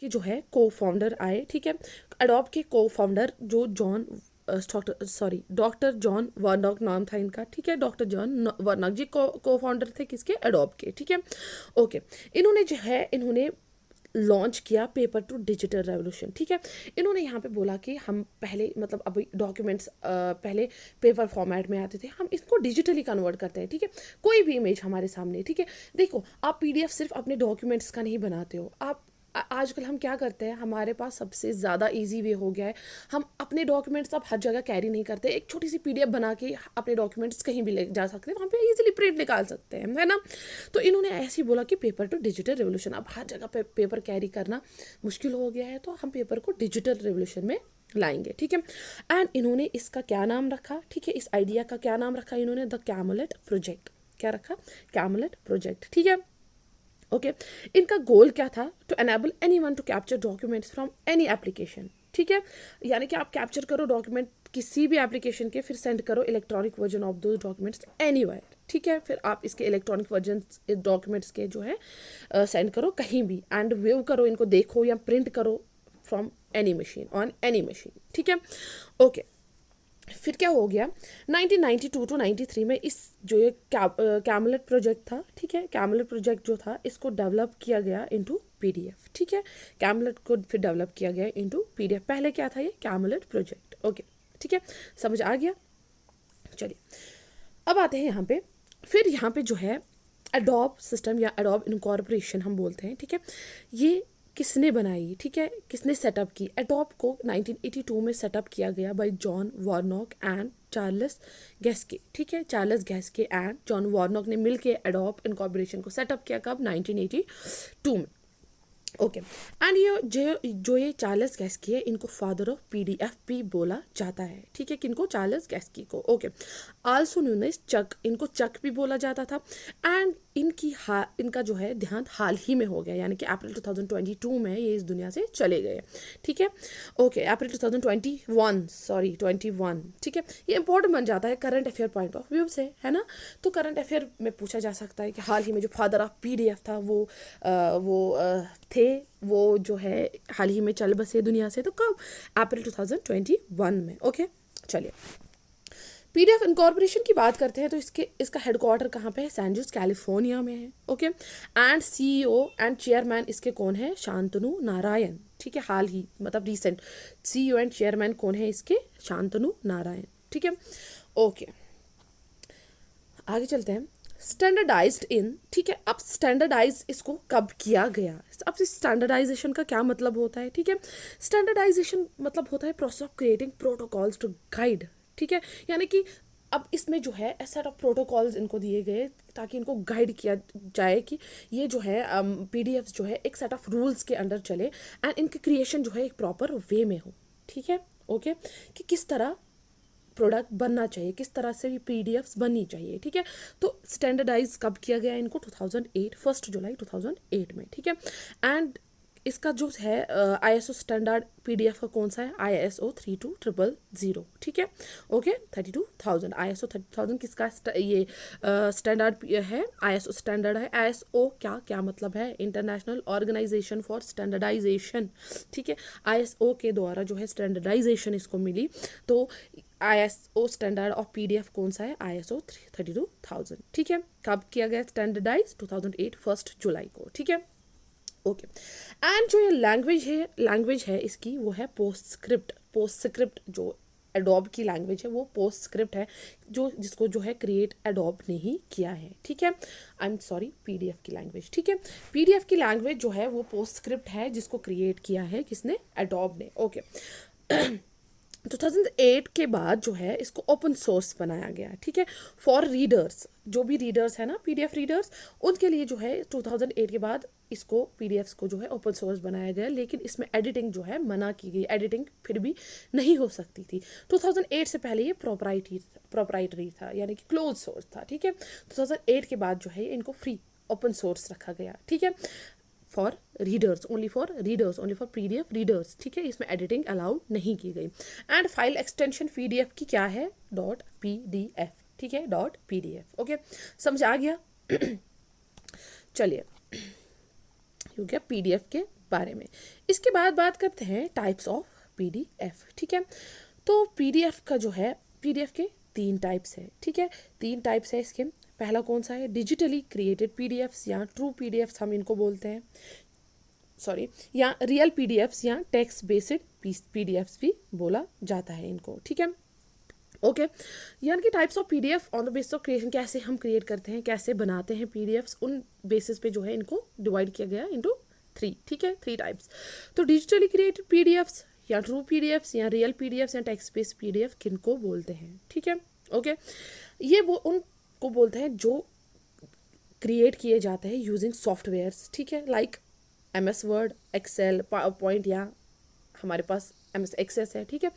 के जो है को फाउंडर आए, ठीक है। एडोब के को फाउंडर जो डॉक्टर जॉन वर्नॉक नाम था इनका, ठीक है। डॉक्टर जॉन वर्नॉक जी को फाउंडर थे किसके, एडोब के, ठीक है। ओके, इन्होंने जो है इन्होंने लॉन्च किया पेपर टू डिजिटल रेवोल्यूशन, ठीक है। इन्होंने यहाँ पे बोला कि हम पहले मतलब अभी डॉक्यूमेंट्स पहले पेपर फॉर्मेट में आते थे, हम इसको डिजिटली कन्वर्ट करते हैं, ठीक है। कोई भी इमेज हमारे सामने, ठीक है। देखो, आप पीडीएफ सिर्फ अपने डॉक्यूमेंट्स का नहीं बनाते हो, आप आजकल हम क्या करते हैं, हमारे पास सबसे ज़्यादा इजी वे हो गया है, हम अपने डॉक्यूमेंट्स अब हर जगह कैरी नहीं करते, एक छोटी सी पीडीएफ बना के अपने डॉक्यूमेंट्स कहीं भी ले जा सकते हैं, वहाँ पे इजीली प्रिंट निकाल सकते हैं, है ना। तो इन्होंने ऐसे ही बोला कि पेपर टू डिजिटल रेवोल्यूशन, अब हर जगह पेपर कैरी करना मुश्किल हो गया है, तो हम पेपर को डिजिटल रेवोल्यूशन में लाएंगे, ठीक है। एंड इन्होंने इसका क्या नाम रखा, ठीक है, इस आइडिया का क्या नाम रखा इन्होंने, द कैमुलेट प्रोजेक्ट। क्या रखा, कैमुलेट प्रोजेक्ट, ठीक है। ओके, इनका गोल क्या था, to enable anyone to capture documents from any application, ठीक है। यानी कि आप कैप्चर करो डॉक्यूमेंट किसी भी एप्लीकेशन के, फिर सेंड करो इलेक्ट्रॉनिक वर्जन ऑफ दो डॉक्यूमेंट्स एनीवेयर, ठीक है। फिर आप इसके इलेक्ट्रॉनिक वर्जन डॉक्यूमेंट्स के जो है सेंड करो कहीं भी, एंड व्यू करो इनको, देखो या प्रिंट करो from any machine, on any machine, ठीक है। ओके, फिर क्या हो गया, 1992 टू 93 में इस जो ये कैमुलेट प्रोजेक्ट था, ठीक है, कैमुलेट प्रोजेक्ट जो था इसको डेवलप किया गया इनटू पीडीएफ, ठीक है। कैमुलेट को फिर डेवलप किया गया इनटू पीडीएफ, पहले क्या था ये कैमुलेट प्रोजेक्ट, ओके, ठीक है, समझ आ गया। चलिए अब आते हैं यहाँ पे, फिर यहाँ पे जो है एडोब सिस्टम या एडोब इनकॉर्पोरेशन हम बोलते हैं, ठीक है। ये किसने बनाई, ठीक है, किसने सेटअप की, एडोब को 1982 में सेटअप किया गया बाय जॉन वार्नॉक एंड चार्ल्स गैस्के, ठीक है। चार्ल्स गैस्के एंड जॉन वार्नॉक ने मिलके एडोब इनकॉर्पोरेशन को सेटअप किया, कब, 1982 में, ओके। एंड ये जो ये चार्ल्स गैस्की है, इनको फादर ऑफ पीडीएफ भी बोला जाता है, ठीक है, किनको, चार्ल्स गैस्की को, ओके। आल्सो नोन एज चक, इनको चक भी बोला जाता था। एंड इनका जो है देहांत हाल ही में हो गया, यानी कि अप्रैल 2022 में ये इस दुनिया से चले गए, ठीक है। ओके, अप्रैल 2021, ठीक है। ये इंपॉर्टेंट बन जाता है current affair point of view से, है ना। तो करंट अफेयर में पूछा जा सकता है कि हाल ही में जो फादर ऑफ पीडीएफ था वो जो है हाल ही में चल बसे दुनिया से, तो कब, अप्रैल 2021 में, ओके। चलिए पीडीएफ इनकॉर्पोरेशन की बात करते हैं, तो इसका हेडक्वार्टर कहाँ पे है, सैन जोस कैलिफोर्निया में है, okay. And CEO and chairman इसके कौन है, शांतनु नारायण, ठीक है। हाल ही मतलब रिसेंट सीईओ एंड चेयरमैन कौन है इसके, शांतनु नारायण, ठीक है, ओके। आगे चलते हैं, स्टैंडर्डाइज्ड इन, ठीक है। अब स्टैंडर्डाइज इसको कब किया गया, अब इस स्टैंडर्डाइजेशन का क्या मतलब होता है, ठीक है। स्टैंडर्डाइजेशन मतलब होता है process of creating protocols to guide, ठीक है। यानी कि अब इसमें जो है सेट ऑफ प्रोटोकॉल्स इनको दिए गए ताकि इनको गाइड किया जाए कि ये जो है पीडीएफ जो है एक सेट ऑफ रूल्स के अंडर चले, एंड इनकी क्रिएशन जो है एक प्रॉपर वे में हो, ठीक है, ओके। कि किस तरह प्रोडक्ट बनना चाहिए, किस तरह से ये पीडीएफ्स बननी चाहिए, ठीक है। तो स्टैंडर्डाइज कब किया गया इनको, 2008, 1 जुलाई 2008 में, ठीक है। एंड इसका जो है आईएसओ स्टैंडर्ड पीडीएफ का कौन सा है, ISO 32000, ठीक है, ओके। 32000 ISO 32000 किसका ये स्टैंडर्ड है, ISO स्टैंडर्ड है। ISO क्या क्या मतलब है, इंटरनेशनल ऑर्गेनाइजेशन फॉर स्टैंडर्डाइजेशन, ठीक है। ISO के द्वारा जो है स्टैंडर्डाइजेशन इसको मिली, तो ISO स्टैंडर्ड ऑफ पीडीएफ कौन सा है, ISO 32000, ठीक है। कब किया गया स्टैंडर्डाइज, 2008, 1 जुलाई को, ठीक है, ओके। एंड जो ये लैंग्वेज है इसकी, वो है पोस्टस्क्रिप्ट जो एडोब की लैंग्वेज है वो पोस्टस्क्रिप्ट है, जिसको जो है क्रिएट एडोब ने ही किया है, ठीक है। आई एम सॉरी, पीडीएफ की लैंग्वेज, ठीक है। पीडीएफ की लैंग्वेज जो है वो पोस्टस्क्रिप्ट है, जिसको क्रिएट किया है किसने, एडोब ने, ओके। 2008 के बाद जो है इसको ओपन सोर्स बनाया गया, ठीक है, फॉर रीडर्स, जो भी रीडर्स है ना पीडीएफ रीडर्स, उनके लिए जो है 2008 के बाद इसको पीडीएफ्स को जो है ओपन सोर्स बनाया गया, लेकिन इसमें एडिटिंग जो है मना की गई, एडिटिंग फिर भी नहीं हो सकती थी। 2008 से पहले ये प्रोप्राइटरी था, यानी कि क्लोज सोर्स था, ठीक है। 2008 के बाद जो है इनको फ्री ओपन सोर्स रखा गया, ठीक है, for readers, only for PDF readers, ठीक है। इसमें एडिटिंग अलाउड नहीं की गई। एंड फाइल एक्सटेंशन पीडीएफ की क्या है, .pdf, ठीक है, .pdf, ओके, समझ आ गया। चलिए हो गया पीडीएफ के बारे में। इसके बाद बात करते हैं टाइप्स ऑफ पीडीएफ। ठीक है, तो पीडीएफ का जो है, पीडीएफ के 3 टाइप्स है। ठीक है, 3 टाइप्स है इसके। पहला कौन सा है, डिजिटली क्रिएटेड पीडीएफ्स या ट्रू पीडीएफ्स हम इनको बोलते हैं, सॉरी, या रियल पीडीएफ्स या टेक्स्ट बेस्ड पीडीएफ्स भी बोला जाता है इनको। ठीक है, ओके, यानी कि types of PDF on the basis of creation, कैसे हम क्रिएट करते हैं, कैसे बनाते हैं पीडीएफ्स, उन बेसिस पे जो है इनको डिवाइड किया गया इनटू 3। ठीक है, 3 टाइप्स। तो डिजिटली क्रिएटेड पीडीएफ्स या ट्रू पीडीएफ्स या रियल पीडीएफ्स या टेक्स्ट बेस्ड पीडीएफ किनको बोलते हैं। ठीक है, ओके, ये वो उनको बोलते हैं जो क्रिएट किए जाते हैं यूजिंग सॉफ्टवेयर्स। ठीक है, like MS Word, Excel, PowerPoint, या हमारे पास MS एक्सेस है। ठीक है,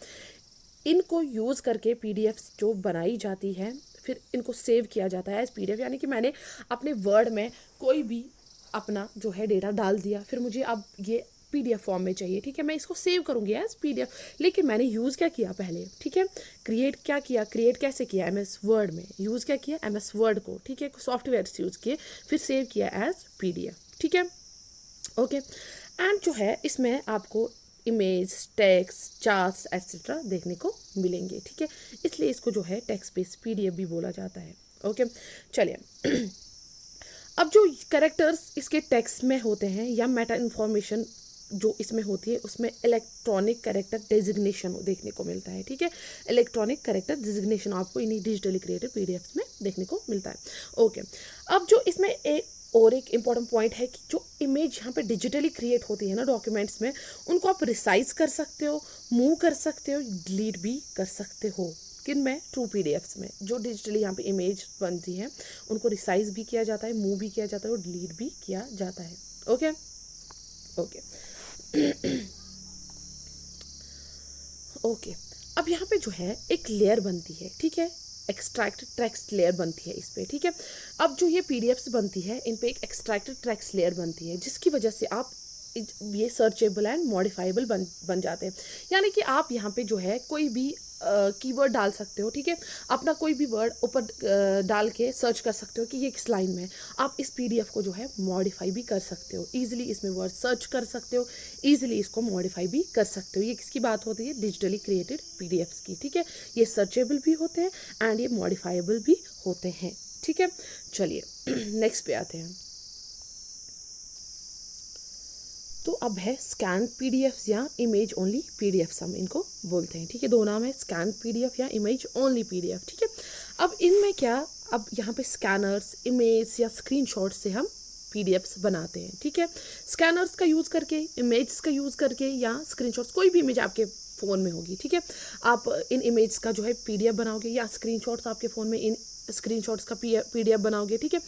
इनको यूज़ करके पीडीएफ्स जो बनाई जाती है, फिर इनको सेव किया जाता है एज पीडीएफ। यानी कि मैंने अपने वर्ड में कोई भी अपना जो है डेटा डाल दिया, फिर मुझे अब ये पीडीएफ फॉर्म में चाहिए। ठीक है, मैं इसको सेव करूँगी एज पीडीएफ, लेकिन मैंने यूज़ क्या किया पहले। ठीक है, क्रिएट क्या किया, क्रिएट कैसे किया, MS वर्ड में यूज़ क्या किया, MS वर्ड को। ठीक है, सॉफ्टवेयर यूज़ किए, फिर सेव किया एज पीडीएफ। ठीक है, ओके, एंड जो है इसमें आपको इमेज, टेक्स्ट, चार्ट्स एट्सेट्रा देखने को मिलेंगे। ठीक है, इसलिए इसको जो है टेक्स्ट बेस्ड पीडीएफ भी बोला जाता है। ओके, चलिए अब जो कैरेक्टर्स इसके टेक्स्ट में होते हैं या मेटा इन्फॉर्मेशन जो इसमें होती है, उसमें इलेक्ट्रॉनिक कैरेक्टर डेजिग्नेशन देखने को मिलता है। ठीक है, इलेक्ट्रॉनिक कैरेक्टर डेजिग्नेशन आपको इन्हीं डिजिटली क्रिएटेड पीडीएफ में देखने को मिलता है। ओके, अब जो इसमें एक और एक इम्पॉर्टेंट पॉइंट है कि जो इमेज यहाँ पे डिजिटली क्रिएट होती है ना डॉक्यूमेंट्स में, उनको आप रिसाइज कर सकते हो, मूव कर सकते हो, डिलीट भी कर सकते हो। किन में, ट्रू पीडीएफ्स में। जो डिजिटली यहाँ पे इमेज बनती है उनको रिसाइज भी किया जाता है, मूव भी किया जाता है और डिलीट भी किया जाता है। ओके, ओके, ओके, अब यहाँ पे जो है एक लेयर बनती है। ठीक है, एक्सट्रैक्टेड टेक्स्ट लेयर बनती है इस पर। ठीक है, अब जो ये पीडीएफ्स बनती है इन पे एक एक्सट्रैक्टेड टेक्स्ट लेयर बनती है, जिसकी वजह से आप ये सर्चेबल एंड मॉडिफाइबल बन जाते हैं। यानी कि आप यहाँ पे जो है कोई भी कीवर्ड डाल सकते हो। ठीक है, अपना कोई भी वर्ड ऊपर डाल के सर्च कर सकते हो कि ये किस लाइन में है। आप इस पीडीएफ को जो है मॉडिफाई भी कर सकते हो, ईजिली इसमें वर्ड सर्च कर सकते हो, ईजिली इसको मॉडिफाई भी कर सकते हो। ये किसकी बात होती है, डिजिटली क्रिएटेड पीडीएफ्स की। ठीक है, ये सर्चेबल भी होते हैं एंड ये मॉडिफाइबल भी होते हैं। ठीक है, चलिए नेक्स्ट पे आते हैं। तो अब है स्कैन पीडीएफ्स या इमेज ओनली पीडीएफ्स हम इनको बोलते हैं। ठीक है, दो नाम है, स्कैन पीडीएफ या इमेज ओनली पीडीएफ। ठीक है, अब इनमें क्या, अब यहाँ पे स्कैनर्स, इमेज या स्क्रीनशॉट से हम पीडीएफ्स बनाते हैं। ठीक है, स्कैनर्स का यूज़ करके, इमेज का यूज़ करके या स्क्रीनशॉट्स, कोई भी इमेज आपके फ़ोन में होगी। ठीक है, आप इन इमेज का जो है पीडीएफ बनाओगे या स्क्रीनशॉट्स आपके फ़ोन में इन स्क्रीनशॉट्स का पीडीएफ बनाओगे। ठीक है,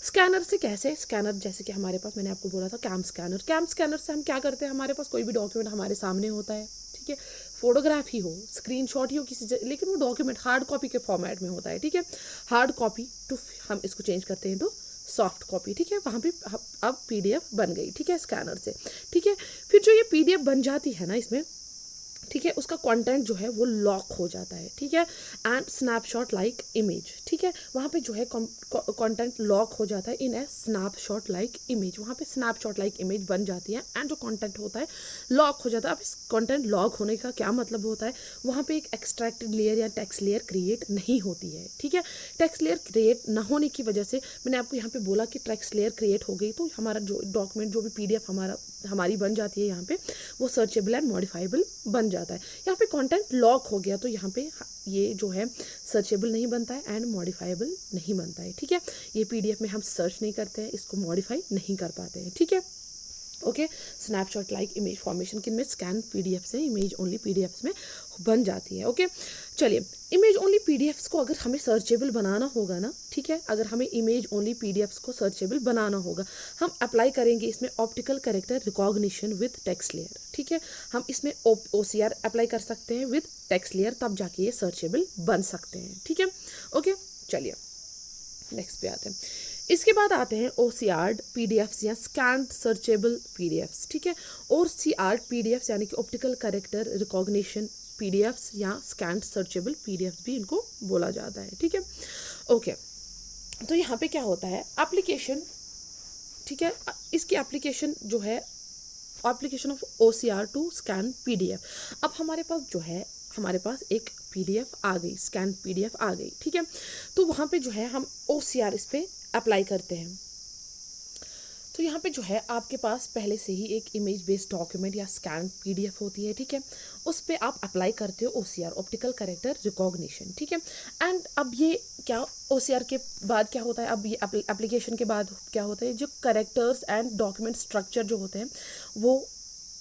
स्कैनर से कैसे, स्कैनर जैसे कि हमारे पास, मैंने आपको बोला था कैम स्कैनर, कैम स्कैनर से हम क्या करते हैं, हमारे पास कोई भी डॉक्यूमेंट हमारे सामने होता है। ठीक है, फोटोग्राफ ही हो, स्क्रीनशॉट ही हो किसी, लेकिन वो डॉक्यूमेंट हार्ड कॉपी के फॉर्मेट में होता है। ठीक है, हार्ड कॉपी टू हम इसको चेंज करते हैं टू सॉफ्ट कॉपी। ठीक है, वहाँ पे अब पीडीएफ बन गई। ठीक है, स्कैनर से। ठीक है, फिर जो ये पीडीएफ बन जाती है ना इसमें, ठीक है, उसका कंटेंट जो है वो लॉक हो जाता है। ठीक है, एंड स्नैपशॉट लाइक इमेज। ठीक है, वहाँ पे जो है कंटेंट लॉक हो जाता है इन ए स्नैपशॉट लाइक इमेज। वहाँ पे स्नैपशॉट लाइक इमेज बन जाती है एंड जो कंटेंट होता है लॉक हो जाता है। अब इस कंटेंट लॉक होने का क्या मतलब होता है, वहाँ पे एक एक्सट्रैक्टेड लेयर या टेक्स्ट लेयर क्रिएट नहीं होती है। ठीक है, टेक्स्ट लेयर क्रिएट ना होने की वजह से, मैंने आपको यहाँ पे बोला कि टेक्स्ट लेयर क्रिएट हो गई तो हमारा जो डॉक्यूमेंट, जो भी पीडीएफ हमारी बन जाती है यहाँ पे, वो सर्चेबल एंड मॉडिफाइबल बन जाता है। यहाँ पे कंटेंट लॉक हो गया तो यहाँ पे ये जो है सर्चेबल नहीं बनता है एंड मॉडिफाइबल नहीं बनता है। ठीक है, ये पीडीएफ में हम सर्च नहीं करते हैं, इसको मॉडिफाई नहीं कर पाते हैं। ठीक है, okay, snapshot like image formation किन में, स्कैन पीडीएफ से इमेज ओनली पीडीएफ्स में बन जाती है। ओके, चलिए, इमेज ओनली पीडीएफ्स को अगर हमें सर्चेबल बनाना होगा ना, ठीक है, अगर हमें इमेज ओनली पीडीएफ्स को सर्चेबल बनाना होगा, हम अप्लाई करेंगे इसमें optical character recognition with text layer. ठीक है, हम इसमें OCR अप्लाई कर सकते हैं विद टेक्स्ट लेयर, तब जाके ये सर्चेबल बन सकते हैं। ठीक है, ओके, चलिए नेक्स्ट पे आते हैं। इसके बाद आते हैं OCR पीडीएफ्स या स्कैन सर्चेबल पीडीएफ्स। ठीक है, OCR पीडीएफ्स यानी कि ऑप्टिकल कैरेक्टर रिकॉग्निशन पीडीएफ्स या स्कैन सर्चेबल पीडीएफ्स भी इनको बोला जाता है। ठीक है, ओके, तो यहाँ पे क्या होता है, एप्लीकेशन, ठीक है, इसकी एप्लीकेशन जो है application of OCR to scan PDF। अब हमारे पास जो है, हमारे पास एक PDF आ गई, स्कैन PDF आ गई, ठीक है। तो वहाँ पे जो है हम OCR इस पर अप्लाई करते हैं। तो यहाँ पे जो है आपके पास पहले से ही एक इमेज बेस्ड डॉक्यूमेंट या स्कैन PDF होती है, ठीक है। उस पर आप अप्लाई करते हो OCR, ऑप्टिकल कैरेक्टर रिकॉग्निशन, ठीक है। एंड अब ये क्या, OCR के बाद क्या होता है, अब ये एप्लीकेशन के बाद क्या होता है, जो कैरेक्टर्स एंड डॉक्यूमेंट स्ट्रक्चर जो होते हैं वो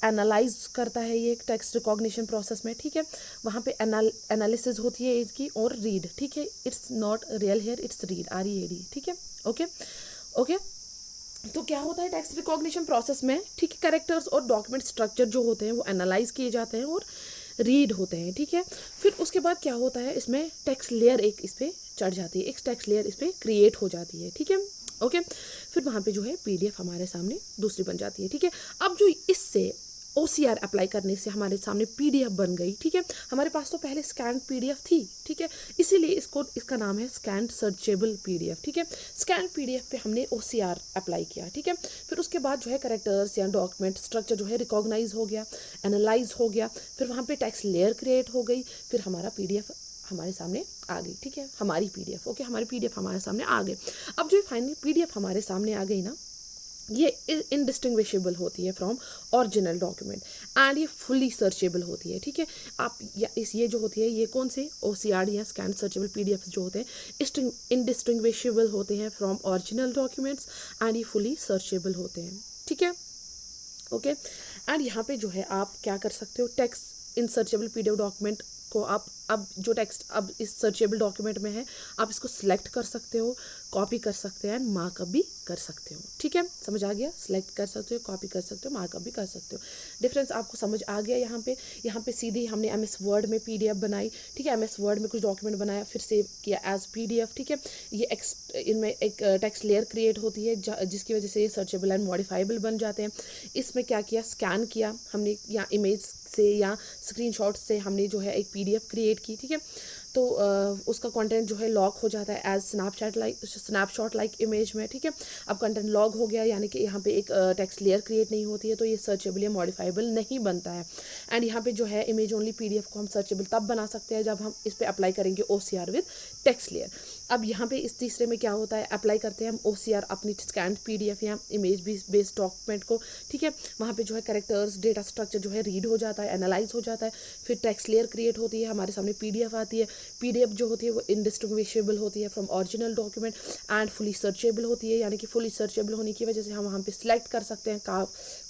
एनालाइज करता है ये एक टेक्स्ट रिकॉग्निशन प्रोसेस में, ठीक है। वहाँ पे एनालिसिस होती है इसकी और रीड, ठीक है। It's not real hair, it's read, READ, ठीक है। Okay okay. तो क्या होता है टेक्स्ट रिकॉग्निशन प्रोसेस में, ठीक है, कैरेक्टर्स और डॉक्यूमेंट स्ट्रक्चर जो होते हैं वो एनालाइज किए जाते हैं और रीड होते हैं, ठीक है। फिर उसके बाद क्या होता है, इसमें टेक्स्ट लेयर एक इस पर चढ़ जाती है, एक टेक्स्ट लेयर इस पर क्रिएट हो जाती है, ठीक है। ओके। फिर वहाँ पे जो है PDF हमारे सामने दूसरी बन जाती है, ठीक है। अब जो इससे OCR अप्लाई करने से हमारे सामने PDF बन गई, ठीक है। हमारे पास तो पहले स्कैन PDF थी, ठीक है, इसीलिए इसका नाम है स्कैन सर्चेबल PDF, ठीक है। स्कैन PDF पे हमने OCR अप्लाई किया, ठीक है। फिर उसके बाद जो है कैरेक्टर्स या डॉक्यूमेंट स्ट्रक्चर जो है रिकॉग्नाइज हो गया, एनालाइज हो गया, फिर वहाँ पे टेक्स्ट लेयर क्रिएट हो गई, फिर हमारा PDF हमारे सामने आ गई, ठीक है, हमारी PDF, ओके, हमारी PDF हमारे सामने आ गई। अब जो फाइनल PDF हमारे सामने आ गई ना, ये इनडिस्टिंग्विशेबल होती है फ्रॉम ओरिजिनल डॉक्यूमेंट एंड ये फुली सर्चेबल होती है, ठीक है। आप या ये जो होती है, ये कौन से OCR या स्कैन सर्चेबल PDF जो होते हैं इनडिस्टिंग्विशेबल होते हैं फ्रॉम ओरिजिनल डॉक्यूमेंट्स एंड ये फुली सर्चेबल होते हैं, ठीक है। ओके। एंड यहाँ पे जो है आप क्या कर सकते हो, text in searchable PDF document को आप अब जो टेक्स्ट अब इस सर्चेबल डॉक्यूमेंट में है आप इसको सिलेक्ट कर सकते हो, कॉपी कर सकते हैं एंड मार्कअप भी कर सकते हो, ठीक है। समझ आ गया, सिलेक्ट कर सकते हो, कॉपी कर सकते हो, मार्कअप भी कर सकते हो। डिफरेंस आपको समझ आ गया। यहाँ पे सीधे हमने MS वर्ड में PDF बनाई, ठीक है, MS वर्ड में कुछ डॉक्यूमेंट बनाया, फिर सेव किया एज PDF, ठीक है। ये इनमें एक टेक्स्ट लेयर क्रिएट होती है जिसकी वजह से ये सर्चेबल एंड मॉडिफाइबल बन जाते हैं। इसमें क्या किया, स्कैन किया हमने या इमेज से या स्क्रीनशॉट से हमने जो है एक PDF क्रिएट की, ठीक है। तो उसका कंटेंट जो है लॉग हो जाता है एज स्नैपशॉट लाइक इमेज में, ठीक है। अब कंटेंट लॉग हो गया, यानी कि यहाँ पे एक टेक्स्ट लेयर क्रिएट नहीं होती है, तो ये सर्चेबल या मॉडिफाइबल नहीं बनता है। एंड यहाँ पे जो है इमेज ओनली PDF को हम सर्चेबल तब बना सकते हैं जब हम इस पर अप्लाई करेंगे OCR विद टेक्स्ट लेयर। अब यहाँ पे इस तीसरे में क्या होता है, अप्लाई करते हैं हम OCR अपनी स्कैन PDF या इमेज बेस्ड डॉक्यूमेंट को, ठीक है। वहाँ पे जो है कैरेक्टर्स डेटा स्ट्रक्चर जो है रीड हो जाता है, एनालाइज हो जाता है, फिर टेक्स्ट लेयर क्रिएट होती है, हमारे सामने PDF आती है। PDF जो होती है वो इनडिस्टिंग्विशेबल होती है from original document and fully searchable होती है, यानी कि फुली सर्चेबल होने की वजह से हम वहाँ पे सिलेक्ट कर सकते हैं,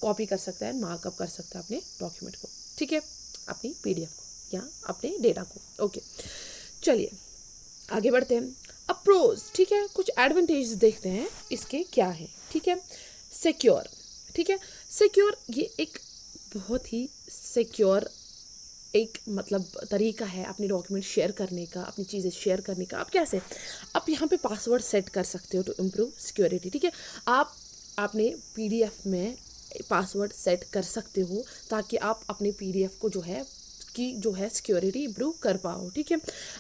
कॉपी कर सकते हैं, मार्कअप कर सकते हैं अपने डॉक्यूमेंट को, ठीक है, अपनी PDF को या अपने डेटा को। ओके, चलिए आगे बढ़ते हैं। अब प्रोज, ठीक है, कुछ एडवांटेज देखते हैं इसके क्या है, ठीक है। सिक्योर, ठीक है, सिक्योर ये एक बहुत ही सिक्योर एक मतलब तरीका है अपने डॉक्यूमेंट शेयर करने का, अपनी चीज़ें शेयर करने का। आप कैसे, आप यहाँ पे पासवर्ड सेट कर सकते हो टू इम्प्रूव सिक्योरिटी, ठीक है। आप अपने PDF में पासवर्ड सेट कर सकते हो ताकि आप अपने PDF को जो है सिक्योरिटी इंप्रूव कर पाओ, ठीक है।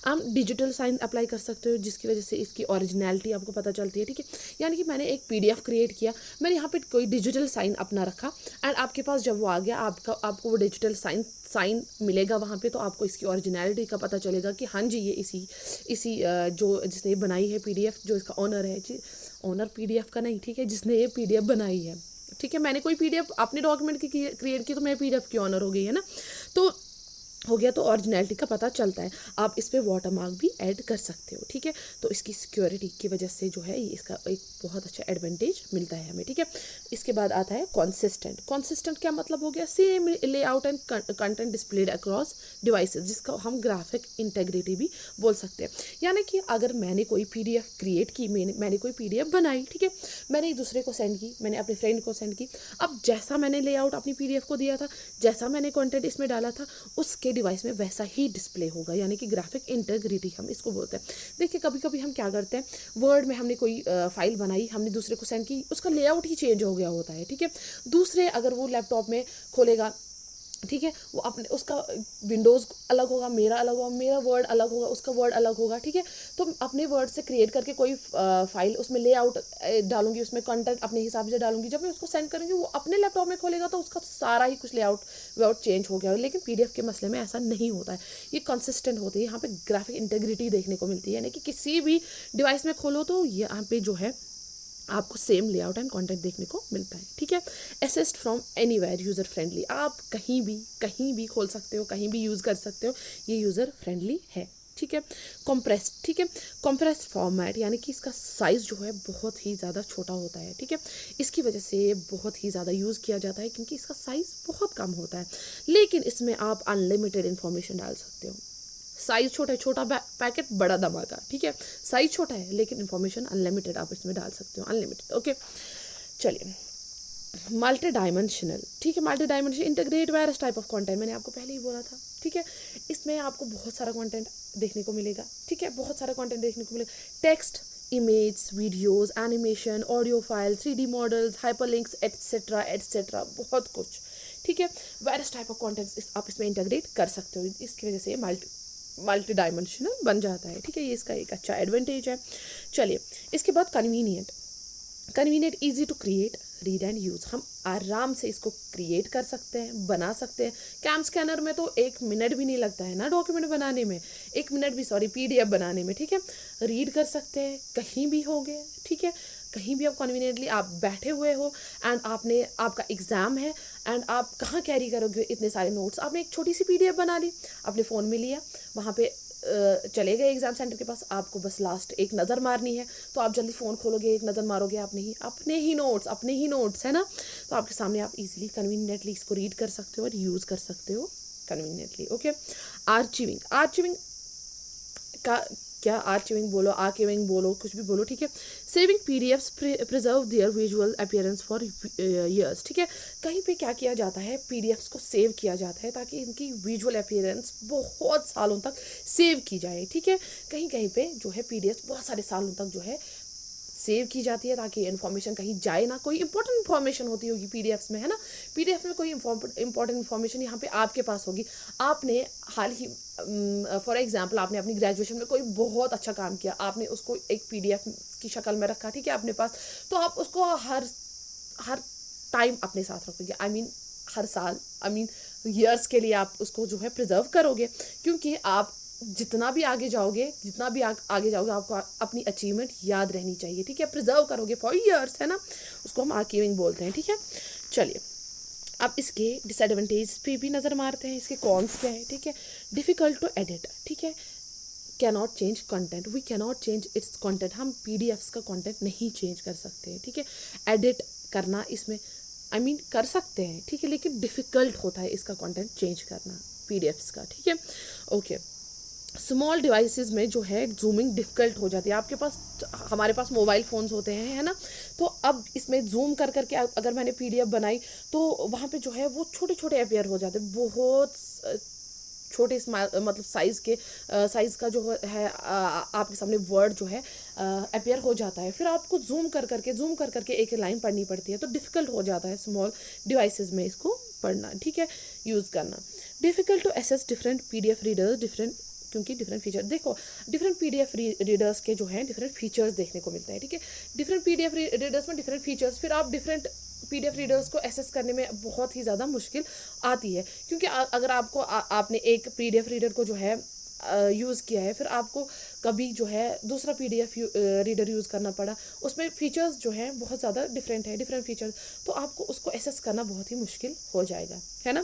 आप डिजिटल साइन अप्लाई कर सकते हो जिसकी वजह से इसकी ओरिजिनलिटी आपको पता चलती है, ठीक है। यानी कि मैंने एक PDF क्रिएट किया, मैंने यहाँ पे कोई डिजिटल साइन अपना रखा एंड आपके पास जब वो आ गया आपको वो डिजिटल साइन मिलेगा वहाँ पे, तो आपको इसकी ओरिजिनलिटी का पता चलेगा कि हाँ जी ये इसी जो जिसने बनाई है PDF, जो इसका ऑनर है, ऑनर PDF का नहीं, ठीक है, जिसने ये PDF बनाई है, ठीक है। मैंने कोई PDF अपने डॉक्यूमेंट की क्रिएट की तो मैं PDF की ऑनर हो गई है ना, तो हो गया, तो ओरिजिनलिटी का पता चलता है। आप इस पर वाटरमार्क भी ऐड कर सकते हो, ठीक है। तो इसकी सिक्योरिटी की वजह से जो है इसका एक बहुत अच्छा एडवांटेज मिलता है हमें, ठीक है। इसके बाद आता है कॉन्सिस्टेंट। कॉन्सिस्टेंट क्या मतलब हो गया, same layout and content displayed across devices, जिसका हम ग्राफिक इंटेग्रिटी भी बोल सकते हैं। यानी कि अगर मैंने कोई PDF क्रिएट की, मैंने कोई PDF बनाई, ठीक है, मैंने एक दूसरे को सेंड की, मैंने अपने फ्रेंड को सेंड की, अब जैसा मैंने लेआउट अपनी PDF को दिया था, जैसा मैंने कंटेंट इसमें डाला था, उसके डिवाइस में वैसा ही डिस्प्ले होगा, यानी कि ग्राफिक इंटेग्रिटी हम इसको बोलते हैं। देखिए कभी कभी हम क्या करते हैं, वर्ड में हमने कोई फाइल बनाई, हमने दूसरे को सेंड की, उसका लेआउट ही चेंज हो गया होता है, ठीक है। दूसरे अगर वो लैपटॉप में खोलेगा ठीक है, वो अपने उसका विंडोज़ अलग होगा, मेरा अलग होगा, मेरा वर्ड अलग होगा, उसका वर्ड अलग होगा। ठीक है, तो अपने वर्ड से क्रिएट करके कोई फाइल उसमें लेआउट डालूंगी, उसमें कंटेंट अपने हिसाब से डालूंगी, जब मैं उसको सेंड करूँगी वो अपने लैपटॉप में खोलेगा तो उसका सारा ही कुछ लेआउट वेआउट चेंज हो गया। लेकिन पीडीएफ के मसले में ऐसा नहीं होता है, ये कंसिस्टेंट होती है, यहाँ पे ग्राफिक इंटीग्रिटी देखने को मिलती है, यानी कि किसी भी डिवाइस में खोलो तो यहाँ पे जो है आपको सेम लेआउट एंड कंटेंट देखने को मिलता है। ठीक है, assist from anywhere, user friendly, आप कहीं भी खोल सकते हो, कहीं भी यूज़ कर सकते हो, ये यूज़र फ्रेंडली है। ठीक है, कॉम्प्रेस, ठीक है, कॉम्प्रेस फॉर्मेट, यानी कि इसका साइज़ जो है बहुत ही ज़्यादा छोटा होता है। ठीक है, इसकी वजह से बहुत ही ज़्यादा यूज़ किया जाता है क्योंकि इसका साइज़ बहुत कम होता है, लेकिन इसमें आप अनलिमिटेड इन्फॉर्मेशन डाल सकते हो। साइज़ छोटा है, छोटा पैकेट बड़ा धमाका। ठीक है, साइज़ छोटा है लेकिन इन्फॉर्मेशन अनलिमिटेड आप इसमें डाल सकते हो, अनलिमिटेड। ओके, चलिए, मल्टी डायमेंशनल, ठीक है, multi dimensional integrate various type of content, मैंने आपको पहले ही बोला था। ठीक है, इसमें आपको बहुत सारा कंटेंट देखने को मिलेगा। ठीक है, बहुत सारा कंटेंट देखने को मिलेगा, text, image, videos, animation, audio file, 3D models, hyperlinks, etcetera etcetera, बहुत कुछ। ठीक है, वेरियस टाइप ऑफ कंटेंट्स आप इसमें इंटीग्रेट कर सकते हो, इसकी वजह से मल्टी डायमेंशनल बन जाता है। ठीक है, ये इसका एक अच्छा एडवांटेज है। चलिए, इसके बाद convenient, easy to create, read and use, हम आराम से इसको क्रिएट कर सकते हैं, बना सकते हैं। कैम स्कैनर में तो 1 मिनट भी नहीं लगता है ना डॉक्यूमेंट बनाने में, 1 मिनट भी, सॉरी, पीडीएफ बनाने में। ठीक है, रीड कर सकते हैं कहीं भी होंगे। ठीक है, कहीं भी आप कन्वीनियंटली आप बैठे हुए हो एंड आपका एग्ज़ाम है एंड आप कहाँ कैरी करोगे इतने सारे नोट्स, आपने एक छोटी सी पीडीएफ बना ली, अपने फ़ोन में लिया, वहाँ पे चले गए एग्ज़ाम सेंटर के पास, आपको बस लास्ट एक नज़र मारनी है, तो आप जल्दी फ़ोन खोलोगे, एक नज़र मारोगे, अपने ही नोट्स है ना, तो आपके सामने आप इजीली कन्वीनियंटली इसको रीड कर सकते हो और यूज़ कर सकते हो कन्वीनियंटली। ओके, आर्चिविंग का क्या, आर्चिविंग बोलो, आर्काइविंग बोलो, कुछ भी बोलो। ठीक है, saving PDFs preserve there visual appearance for years. ठीक है, कहीं पे क्या किया जाता है, पीडीएफ्स को सेव किया जाता है ताकि इनकी विजुअल अपीयरेंस बहुत सालों तक सेव की जाए। ठीक है, कहीं कहीं पे जो है पीडीएफ्स बहुत सारे सालों तक जो है सेव की जाती है ताकि इन्फॉर्मेशन कहीं जाए ना, कोई इंपॉर्टेंट इन्फॉर्मेशन होती होगी पीडीएफ्स में, है ना, पीडीएफ में कोई इंपॉर्टेंट इन्फॉर्मेशन यहाँ पे आपके पास होगी, आपने हाल ही फॉर एग्जांपल आपने अपनी ग्रेजुएशन में कोई बहुत अच्छा काम किया, आपने उसको एक पीडीएफ की शक्ल में रखा, ठीक है, अपने पास, तो आप उसको हर टाइम अपने साथ रखोगे, हर साल, ईयर्स के लिए आप उसको जो है प्रिजर्व करोगे, क्योंकि आप जितना भी आगे जाओगे आपको अपनी अचीवमेंट याद रहनी चाहिए। ठीक है, प्रिजर्व करोगे फॉर ईयर्स, है ना, उसको हम आर्काइविंग बोलते हैं। ठीक है, चलिए, अब इसके डिसएडवांटेज पे भी नज़र मारते हैं, इसके कॉन्स क्या है। ठीक है, डिफ़िकल्ट टू एडिट, ठीक है, cannot change content, we cannot change its content, हम पीडीएफ्स का कंटेंट नहीं चेंज कर सकते हैं। ठीक है, एडिट करना इसमें कर सकते हैं, ठीक है, लेकिन डिफ़िकल्ट होता है इसका कंटेंट चेंज करना पीडीएफ्स का। ठीक है, ओके, स्मॉल डिवाइसेस में जो है जूमिंग डिफ़िकल्ट हो जाती है, हमारे पास मोबाइल फ़ोन्स होते हैं, है ना, तो अब इसमें जूम कर करके अगर मैंने पीडीएफ बनाई तो वहाँ पे जो है वो छोटे छोटे अपेयर हो जाते हैं, बहुत छोटे मतलब साइज़ का जो है आपके सामने वर्ड जो है अपेयर हो जाता है, फिर आपको जूम कर करके एक लाइन पढ़नी पड़ती है, तो डिफ़िकल्ट हो जाता है स्मॉल डिवाइसेस में इसको पढ़ना। ठीक है, यूज़ करना, difficult to access different PDF readers, क्योंकि डिफरेंट फीचर देखो, डिफरेंट पीडीएफ रीडर्स के जो हैं डिफरेंट फीचर्स देखने को मिलते हैं। ठीक है, डिफरेंट पीडीएफ रीडर्स में डिफरेंट फीचर्स, फिर आप डिफरेंट पीडीएफ रीडर्स को एसेस करने में बहुत ही ज़्यादा मुश्किल आती है, क्योंकि अगर आपने एक पीडीएफ रीडर को जो है यूज़ किया है, फिर आपको कभी जो है दूसरा पीडीएफ रीडर यूज़ करना पड़ा, उसमें फ़ीचर्स जो हैं बहुत ज़्यादा डिफरेंट फीचर्स, तो आपको उसको एसेस करना बहुत ही मुश्किल हो जाएगा, है ना।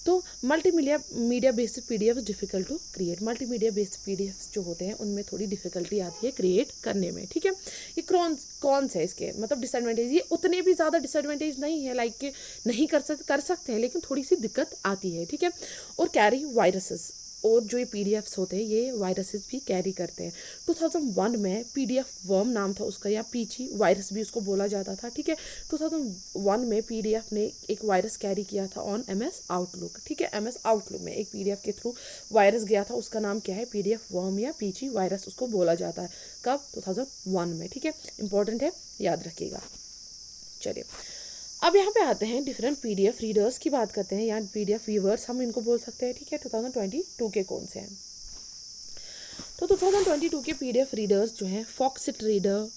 तो multimedia based PDF difficult to create, multimedia based PDF जो होते हैं उनमें थोड़ी डिफ़िकल्टी आती है क्रिएट करने में। ठीक है, ये कौन से इसके मतलब डिसएडवांटेज, ये उतने भी ज़्यादा डिसएडवांटेज नहीं है, लाइक कि नहीं कर सकते हैं, लेकिन थोड़ी सी दिक्कत आती है। ठीक है, और कैरी वायरसेस, और जो ये पीडीएफ्स होते हैं ये वायरसेस भी कैरी करते हैं। 2001 में पीडीएफ वर्म नाम था उसका, या पीची वायरस भी उसको बोला जाता था। ठीक है, 2001 में पीडीएफ ने एक वायरस कैरी किया था ऑन एमएस आउटलुक। ठीक है, एमएस आउटलुक में एक पीडीएफ के थ्रू वायरस गया था, उसका नाम क्या है, पीडीएफ वर्म या पीची वायरस उसको बोला जाता है। कब, 2001 में। ठीक है, इंपॉर्टेंट है, याद रखिएगा। चलिए, अब यहाँ पे आते हैं डिफरेंट पीडीएफ रीडर्स की बात करते हैं, या पीडीएफ व्यूअर्स हम इनको बोल सकते हैं, ठीक है। 2022 के कौन से हैं? तो 2022 के पीडीएफ रीडर्स जो हैं, Foxit reader,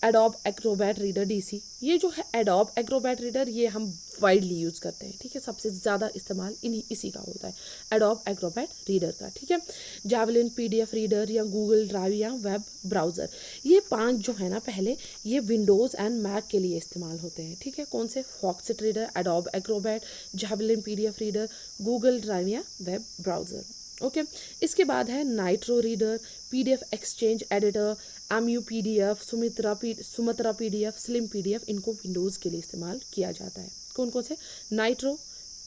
adobe Acrobat reader DC. ये जो है एडोब एक्रोबैट रीडर, ये हम वाइडली यूज़ करते हैं, ठीक है। सबसे ज़्यादा इस्तेमाल इसी का होता है, एडोब एक्रोबैट रीडर का, ठीक है। जावलिन पीडीएफ रीडर या गूगल ड्राइव या वेब ब्राउज़र, ये 5 जो है ना पहले, ये विंडोज़ एंड मैक के लिए इस्तेमाल होते हैं, ठीक है। कौन से? Foxit reader, adobe Acrobat, javelin PDF reader, Google drive या वेब ब्राउज़र। ओके इसके बाद है nitro reader, PDF exchange editor, MU PDF, Sumitra PDF, slim PDF, इनको विंडोज़ के लिए इस्तेमाल किया जाता है। कौन कौन से? Nitro,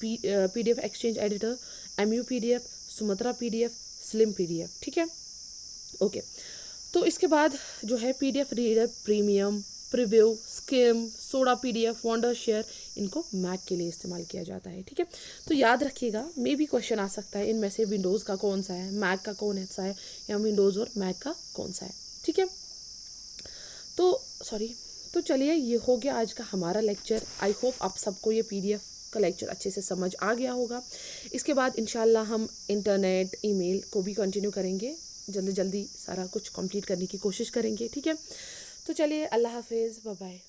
PDF exchange editor, MU PDF, Sumitra PDF, slim PDF, ठीक है। ओके तो इसके बाद जो है PDF reader premium, preview, scheme, soda PDF, wonder share, इनको मैक के लिए इस्तेमाल किया जाता है, ठीक है। तो याद रखिएगा, मे भी क्वेश्चन आ सकता है इनमें से विंडोज़ का कौन सा है, मैक का कौन सा है, या विंडोज़ और मैक का कौन सा है, ठीक है। तो चलिए, ये हो गया आज का हमारा लेक्चर। आई होप आप सबको ये पीडीएफ का लेक्चर अच्छे से समझ आ गया होगा। इसके बाद इंशाल्लाह हम इंटरनेट, ईमेल को भी कंटिन्यू करेंगे, जल्दी जल्दी सारा कुछ कंप्लीट करने की कोशिश करेंगे, ठीक है। तो चलिए, अल्लाह हाफिज़, बाय बाय।